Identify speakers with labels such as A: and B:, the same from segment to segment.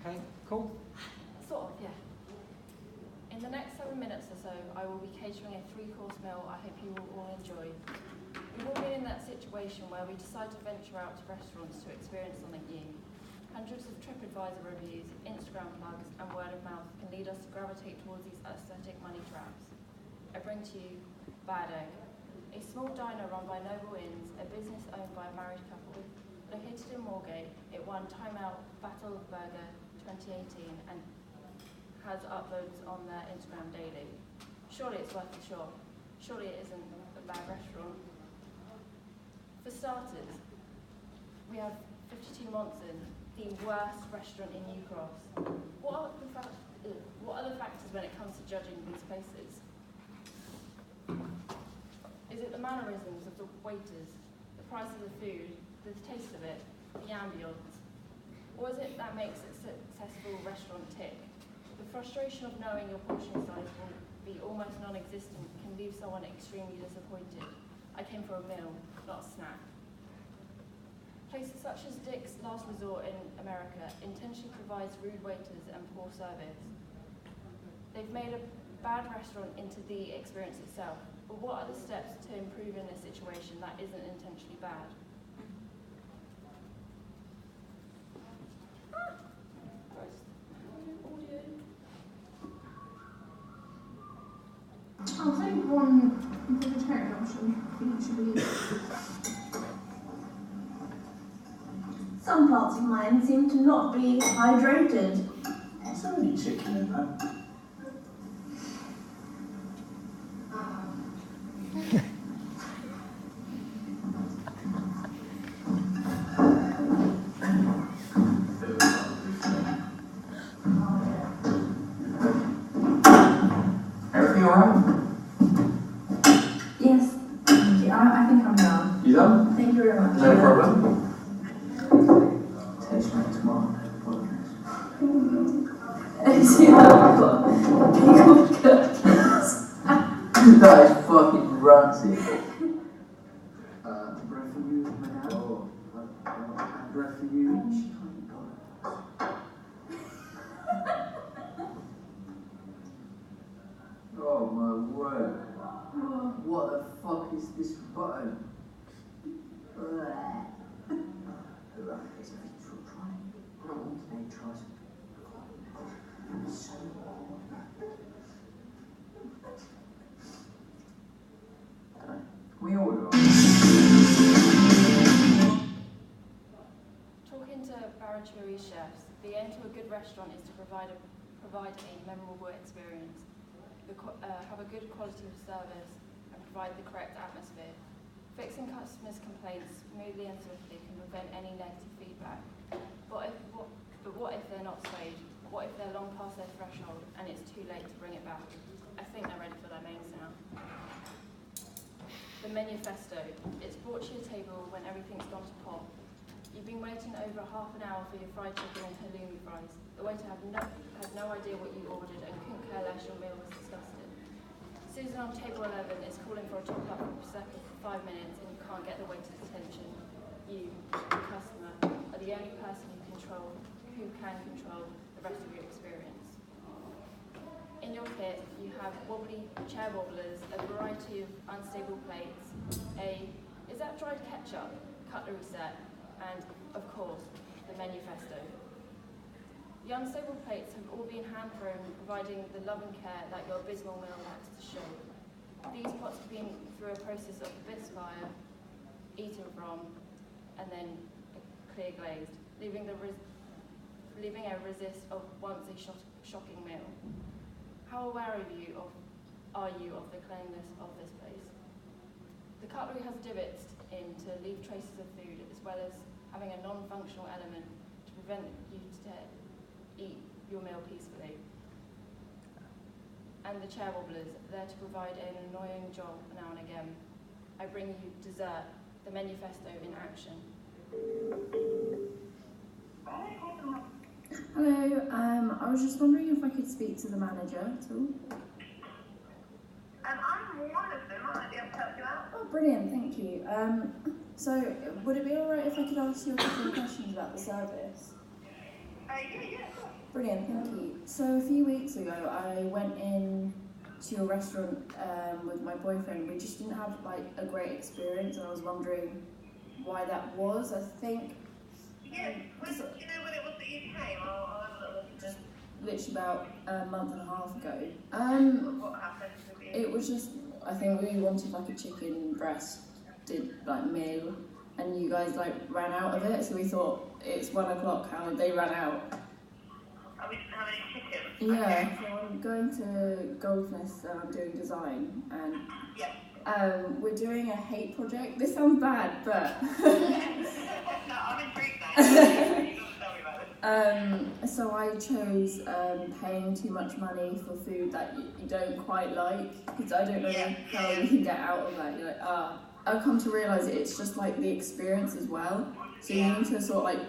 A: Okay, cool.
B: Sort of, yeah. In the next 7 minutes or so, I will be catering a 3-course meal I hope you will all enjoy. We've all been in that situation where we decide to venture out to restaurants to experience something new. Hundreds of TripAdvisor reviews, Instagram plugs, and word of mouth can lead us to gravitate towards these aesthetic money traps. I bring to you Bad Egg, a small diner run by Noble Inns, a business owned by a married couple. Located in Moorgate, it won Time Out Battle of Burger 2018 and has uploads on their Instagram daily. Surely it's worth a shot. Surely it isn't a bad restaurant. For starters, we have 52 Monson, the worst restaurant in New Cross. What are the factors when it comes to judging these places? Is it the mannerisms of the waiters, the price of the food, the taste of it, the ambience? Or is it that makes a successful restaurant tick? The frustration of knowing your portion size will be almost non-existent can leave someone extremely disappointed. I came for a meal, not a snack. Places such as Dick's Last Resort in America intentionally provides rude waiters and poor service. They've made a bad restaurant into the experience itself, but what are the steps to improve in a situation that isn't intentionally bad?
C: I'll take one vegetarian option. I think it should be. Some parts of mine seem to not be hydrated.
D: Is there any chicken in that? Everything alright?
C: Yes, thank you. I think I'm done.
D: You done?
C: Thank you very much.
D: No problem. Taste makes tomorrow. That is fucking rancid. Breath for you, madame. Oh, breath for you. Oh my word. What the fuck is this button? It's a visual try. I don't want to make tries. So we order.
B: Talking to Barachuri chefs, the aim to a good restaurant is to provide a memorable experience, have a good quality of service, and provide the correct atmosphere. Fixing customers' complaints smoothly and swiftly can prevent any negative feedback. But what if they're not swayed? What if they're long past their threshold and it's too late to bring it back? I think they're ready for their mains now. The menufesto. It's brought to your table when everything's gone to pot. You've been waiting over half an hour for your fried chicken and halloumi fries. The waiter has no idea what you ordered and couldn't care less your meal was disgusting. Susan on table 11 is calling for a top-up for circa 5 minutes and you can't get the waiter's attention. You, the customer, are the only person who can control the rest of your experience. In your kit, you have wobbly chair wobblers, a variety of unstable plates, is that dried ketchup, cutlery set, and, of course, the menufesto. The unstable plates have all been hand-thrown, providing the love and care that your abysmal meal lacks to show. These pots have been through a process of bisfire, eaten from, and then clear glazed, leaving a resist of once a shocking meal. How aware are you of the cleanliness of this place? The cutlery has divots in to leave traces of food, as well as having a non-functional element to prevent you to eat your meal peacefully. And the chair wobblers, there to provide an annoying jolt now and again. I bring you dessert, the menufesto in action.
C: Hello, I was just wondering if I could speak to the manager at all.
E: I'm one of them. I might be able to help you out.
C: Oh, brilliant, thank you. So, would it be alright if I could ask you a couple of questions about the service?
E: Yeah, of course.
B: Brilliant, thank you. So a few weeks ago, I went in to your restaurant with my boyfriend. We just didn't have like a great experience, and I was wondering why that was. I think
E: Yeah, do you know when it was that you came? I'll have a little look at this.
B: literally about a month and a half ago.
E: What happened with you?
B: It was just, I think we wanted like a chicken breast like meal, and you guys like ran out of it, so we thought it's 1 o'clock, how they ran out.
E: Oh, we didn't have any chicken?
B: Yeah,
E: Okay.
B: so I'm going to Goldsmiths and I'm doing design, and
E: Yeah.
B: we're doing a hate project. This sounds bad, but
E: No, I'm intrigued now. You gotta tell me about this.
B: so I chose paying too much money for food that you don't quite like, because I don't know how you can get out of that. You're like, I've come to realise it's just like the experience as well. So you need to sort of like,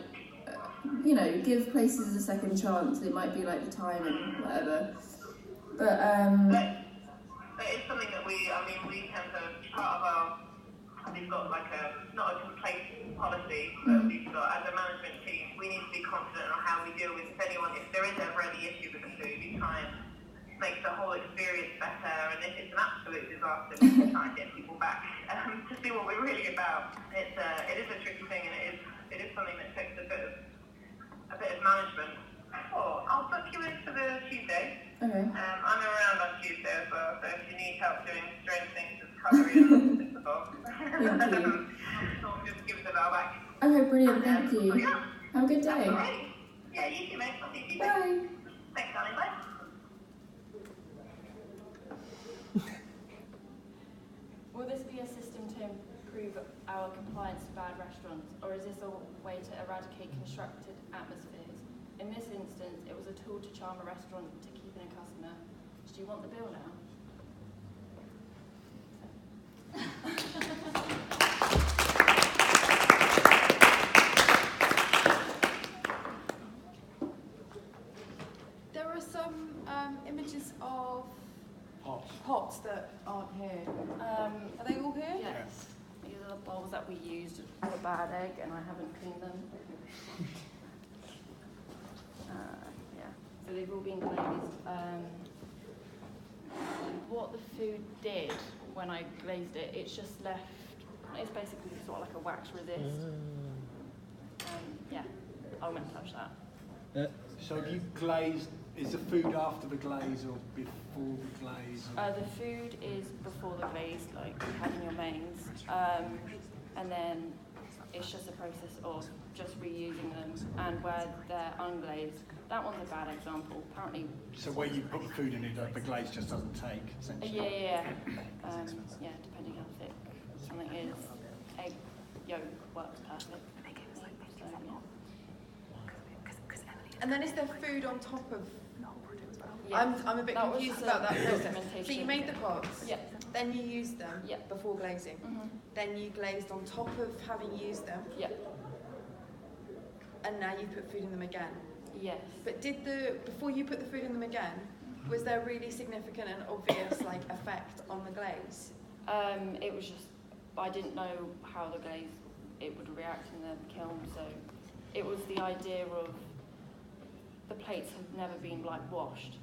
B: give places a second chance. It might be like the time and whatever. But
E: But it's something that we tend to, part of our, we've got like not a complaint policy, but we've got, as a management team, we need to be confident on how we deal with if there is ever any issue with the food, we try and make the whole experience better, and if it's an absolute disaster, we try and get people back to see what we're really about. It is a tricky thing, and it is something that takes a bit of management. I'll book you in for the Tuesday.
B: okay.
E: I'm around on Tuesday as well, so if you need help doing strange things with cutlery and bits of bob, just give us a bell back.
B: Okay, brilliant. Thank you.
E: Yeah.
B: Have a good day.
E: Alright. Yeah, you too, mate. I'll see you Tuesday.
B: Bye.
E: Thanks, darling. Bye.
B: Will this be a system to improve our compliance to bad restaurants, or is this a way to eradicate constructed atmospheres? In this instance, it was a tool to charm a restaurant to keep in a customer. Do you want the bill now?
A: There are some images of pots that aren't here. Are they all here?
B: Yes. These are the bowls that we used for the bad egg, and I haven't cleaned them. So they've all been glazed. What the food did when I glazed it, it's just left, it's basically sort of like a wax resist. I wouldn't touch that.
F: So have you glazed, is the food after the glaze or before the glaze?
B: The food is before the glaze, like you had in your mains, and then it's just a process of just reusing them, and where they're unglazed, that one's a bad example. Apparently.
F: So where you put the food in it, the glaze just doesn't take, essentially?
B: Yeah. Depending how thick something is, egg yolk works perfect.
A: And then is there food on top of?
B: Yeah.
A: I'm a bit
B: That
A: confused
B: was,
A: about that process.
B: documentation.
A: So you made the pots,
B: Yeah.
A: then you used them
B: Yeah.
A: before glazing, then you glazed on top of having used them,
B: Yeah.
A: and now you put food in them again.
B: Yes.
A: But before you put the food in them again, was there really significant and obvious effect on the glaze?
B: It was just, I didn't know how the glaze would react in the kiln, so it was the idea of the plates have never been washed,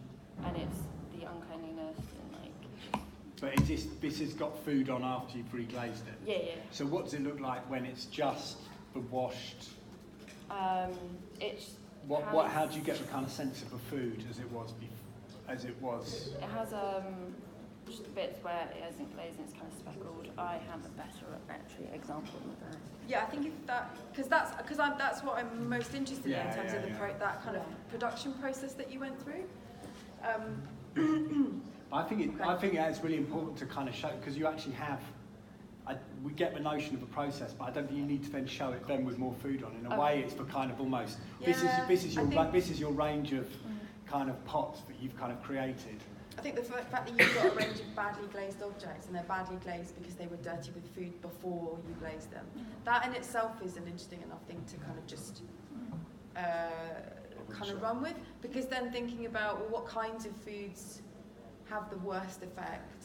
B: and it's the uncleanliness and
F: But is this has got food on after you've reglazed it?
B: Yeah.
F: So what does it look like when it's just the washed?
B: It's
F: How do you get the kind of sense of the food as it was
B: It has just bits where it isn't glazed and it's kind of speckled. I have a better example of that.
A: Yeah, I think because that's what I'm most interested in terms of that kind of production process that you went through.
F: I think it's really important to kind of show, because you actually have. We get the notion of a process, but I don't think you need to then show it then with more food on. In a way, it's for kind of almost this is your range of kind of pots that you've kind of created.
A: I think the fact that you've got a range of badly glazed objects, and they're badly glazed because they were dirty with food before you glazed them, that in itself is an interesting enough thing to kind of just kind of run with, because then thinking about what kinds of foods have the worst effect,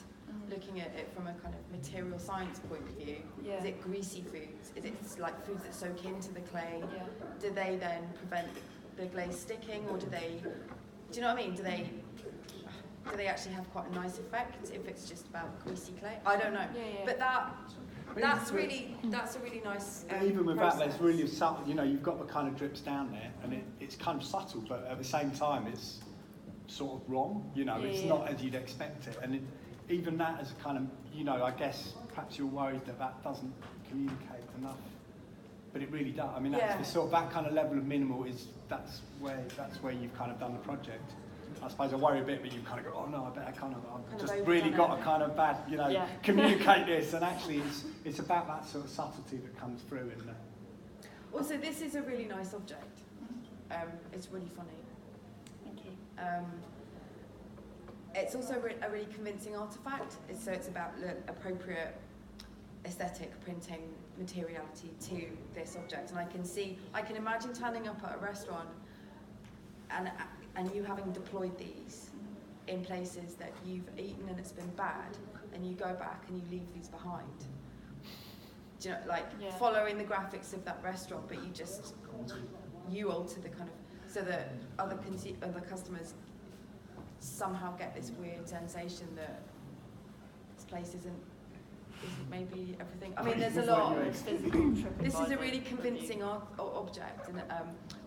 A: looking at it from a kind of material science point of view. Is it greasy foods? Is it like foods that soak into the clay? Do they then prevent the glaze sticking, or do you know what I mean? Do they actually have quite a nice effect if it's just about greasy clay? I don't know.
B: Yeah.
A: But that's a really nice.
F: Even with
A: process.
F: that, there's really subtle. You know, you've got the kind of drips down there, and it's kind of subtle, but at the same time, it's sort of wrong. You know, it's not as you'd expect it, and even that as a kind of, you know, I guess perhaps you're worried that doesn't communicate enough, but it really does. I mean, that's the sort of that kind of level of minimal that's where you've kind of done the project. I suppose I worry a bit, but you kind of go, oh no, I bet I've just really got to kind of communicate this, and actually it's about that sort of subtlety that comes through in there.
A: Also, this is a really nice object. It's really funny.
B: Thank you.
A: It's also a really convincing artifact. It's about appropriate aesthetic printing materiality to this object, and I can imagine turning up at a restaurant and you having deployed these in places that you've eaten and it's been bad, and you go back and you leave these behind. Do you know, following the graphics of that restaurant, but you alter the kind of, so that other customers somehow get this weird sensation that this place isn't maybe everything. I mean, there's a lot. This is a really convincing object, and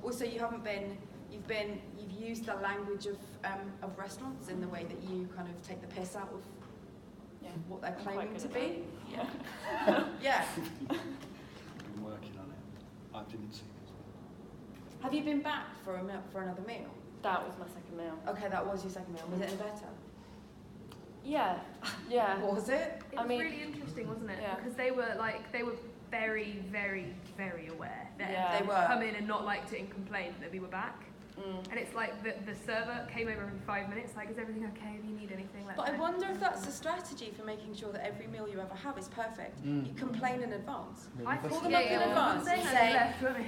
A: also you've used the language of restaurants in the way that you kind of take the piss out of what they're claiming to be.
B: Yeah.
A: Yeah.
F: I've been working on it. I didn't see this.
A: Have you been back for another meal?
B: That was my second meal.
A: Okay, that was your second meal. Was it any better?
B: Yeah.
A: Was it?
G: It was really interesting, wasn't it?
B: Yeah.
G: Because they were very, very, very aware that
A: They were.
G: come in and not liked it and complained that we were back. And it's like the server came over in 5 minutes, like, is everything okay? Do you need anything?
A: But I wonder if that's a strategy for making sure that every meal you ever have is perfect. You complain in advance.
G: I
A: Call
G: think
A: them up in advance and say,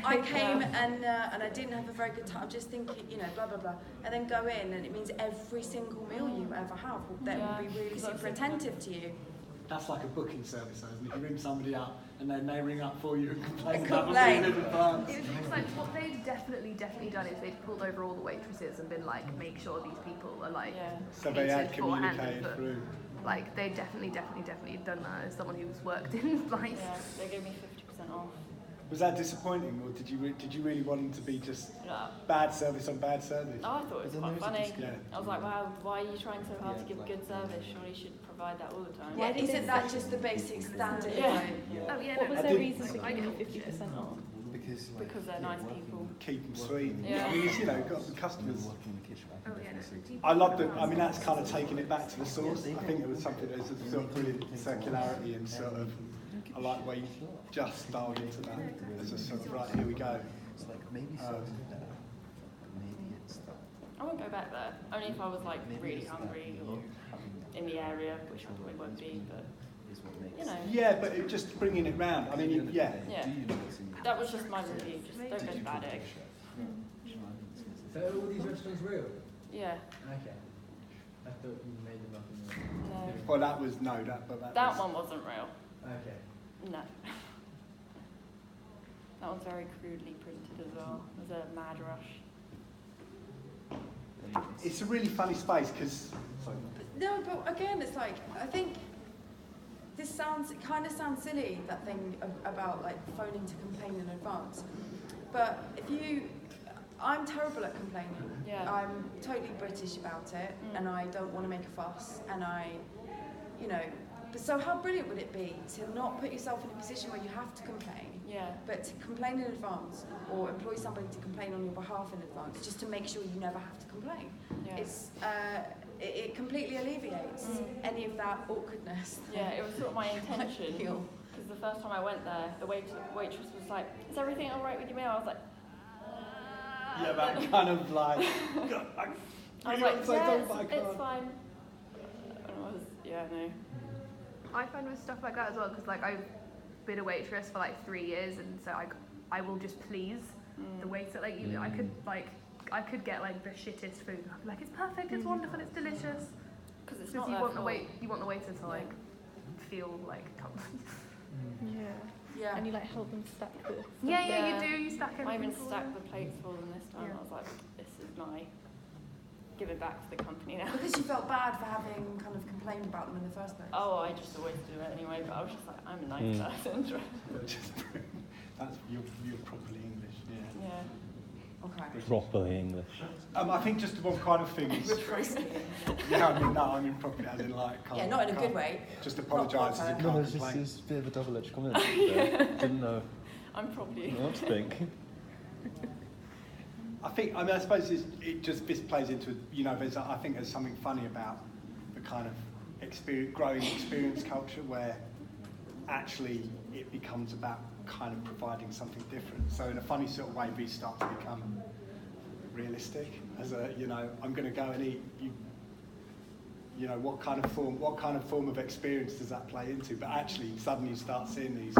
A: I
G: I
A: came and I didn't have a very good time, just thinking, you know, blah, blah, blah. And then go in, and it means every single meal you ever have, that will be really super attentive to you.
F: That's like a booking service, isn't it? You ring somebody up, and then they ring up for you and complain
A: And
F: about
A: complain.
F: the meal in advance.
G: It's like what they've definitely done is they've pulled over all the waitresses and been like, make sure these people are like
F: So they had
G: catered for hand
F: communicated
G: and foot.
F: through.
G: Like they definitely done that as someone who's worked in like.
B: Yeah, they gave me 50% off.
F: Was that disappointing, or did you really want them to be just
B: No.
F: bad service on bad service?
B: Oh, I thought it was quite funny.
F: Yeah.
B: I was like, wow, why are you trying so hard to give good service? Surely you should provide that all the time.
A: Yeah, isn't that just the basic standard?
B: Yeah.
A: Like,
G: Oh yeah,
B: What
G: no,
B: was
F: I
B: their
F: did-
B: reason for giving me 50% off? Because they're nice people.
F: Keep them sweet.
B: Yeah.
F: I mean, you know, got the customers.
G: Oh yeah, no.
F: I loved it. I mean, that's kind of taking it back to the source. I think it was something that was a sort of brilliant circularity and sort of, I like the way you just dialed into that as a sort of, right, here we go.
B: I won't go back there. Only if I was like really hungry or in the area, which I probably won't be, but you know.
F: Yeah, but it, just bringing it round. I mean, yeah.
B: Yeah. That was just my review. Just don't go to Bad Egg.
H: So are all these restaurants real?
B: Yeah.
H: Okay. I thought you made them up in the...
B: No.
F: Well, that was but
B: That one wasn't real.
H: Okay.
B: No. That one's very crudely printed as well. It was a mad rush.
F: It's a really funny space because.
A: no, but again, it's like, I think it kind of sounds silly, that thing about like phoning to complain in advance. But I'm terrible at complaining.
B: Yeah.
A: I'm totally British about it, and I don't want to make a fuss, and but so how brilliant would it be to not put yourself in a position where you have to complain,
B: Yeah.
A: but to complain in advance, or employ somebody to complain on your behalf in advance, just to make sure you never have to complain.
B: Yeah.
A: It's it completely alleviates any of that awkwardness.
B: Yeah, it was sort of my intention.
A: feel.
B: Because the first time I went there, the waitress was like, "Is everything all right with your meal?" I was like,
F: Yeah, that kind of like.
B: I was like, yes, it's fine. And it was, no.
G: I find with stuff like that as well, because like I've been a waitress for like 3 years, and so I will just please the waiter. Like I could get like the shittest food. I'd be like, it's perfect, it's wonderful, it's delicious.
B: Because
G: You want the waiter to like feel like.
B: Yeah.
A: Yeah.
I: And you like help them stack the stuff.
G: Yeah,
B: Yeah.
G: you do. You stack
B: I
G: everything.
B: even
G: for
B: stacked
G: them.
B: the plates for them this time.
G: Yeah.
B: I was like, this is my giving back to the company now.
A: Because you felt bad for having kind of complained about them in the first place.
B: Oh, I just always do it anyway, but I was just like, I'm a nice person.
F: That's you're properly English, yeah.
B: Yeah.
A: Okay.
J: Properly English.
F: I think just one kind of thing is. Yeah, I mean properly, as in like.
A: Yeah, not in a good way.
F: Just apologise as in
J: No,
F: can't
J: it's just
F: complain.
J: it's a bit of a double-edged comment. There. Didn't know
B: I'm probably.
J: what to think.
F: I suppose this plays into, I think there's something funny about the kind of growing experience culture where actually it becomes about kind of providing something different. So in a funny sort of way, these start to become realistic as I'm going to go and eat. What kind of form of experience does that play into? But actually, suddenly you start seeing these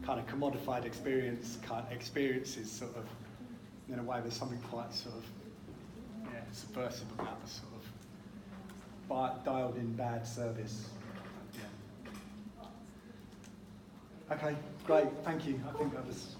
F: kind of commodified experiences sort of. In a way, there's something quite sort of subversive about the sort of dialed-in bad service. Yeah. Okay, great. Thank you. I think that was.